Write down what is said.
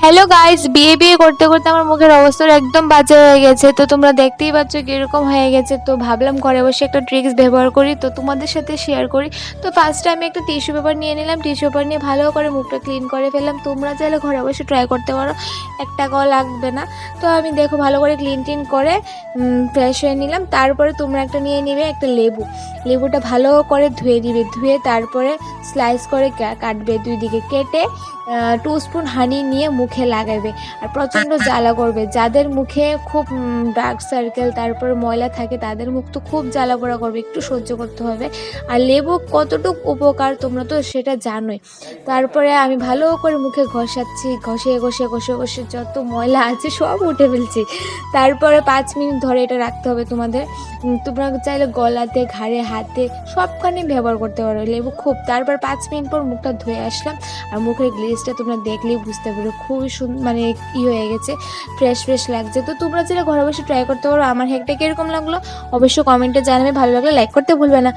Hello guys, বিয়ে বিয়ে করতে করতে আমার মুখের অবস্থা একদম বাজে হয়ে গেছে। তো তোমরা দেখতেই পাচ্ছ কিরকম হয়ে গেছে। তো ভাবলাম ঘরে বসে একটা ট্রিক্স ব্যবহার করি, তো তোমাদের সাথে শেয়ার করি। তো ফার্স্টে আমি একটা টিস্যু পেপার নিয়ে নিলাম, টিস্যু পেপার নিয়ে ভালো করে মুখটা ক্লিন করে ফেললাম। তোমরা চাইলে ঘরে বসে ট্রাই করতে পারো, 1 টাকাও লাগবে না। তো আমি দেখো ভালো করে ক্লিন টিন করে ফ্রেশ হয়ে নিলাম। তারপরে তোমরা একটা নিয়ে নিবে একটা লেবুটা ভালো করে ধুয়ে দিবে, ধুয়ে তারপরে স্লাইস করে কাটবে, 2 দিকে কেটে 2 স্পুন হানি নিয়ে মুখে লাগাবে। আর প্রচণ্ড জ্বালা করবে, যাদের মুখে খুব ডার্ক সার্কেল তারপরে ময়লা থাকে তাদের মুখ তো খুব জ্বালা পোড়া করবে, একটু সহ্য করতে হবে। আর লেবু কতটুক উপকার তোমরা তো সেটা জানোই। তারপরে আমি ভালো করে মুখে ঘষাচ্ছি, ঘষে ঘষে ঘষে ঘষে যত ময়লা আছে সব উঠে ফেলছি। তারপরে 5 মিনিট ধরে এটা রাখতে হবে তোমাদের। তোমরা চাইলে গলাতে, ঘাড়ে, হাতে সবখানে ব্যবহার করতে পারো লেবু খুব। তারপর 5 মিনিট পর মুখটা ধুয়ে আসলাম। আর মুখের গ্লেজটা তোমরা দেখলেই বুঝতে পারো খুবই মানে হয়ে গেছে, ফ্রেশ ফ্রেশ লাগছে। তো তোমরা চাইলে ঘরে বসে ট্রাই করতে পারো। আমার হ্যাকটা কীরকম লাগলো অবশ্যই কমেন্টে জানাবে, ভালো লাগলে লাইক করতে ভুলবে না।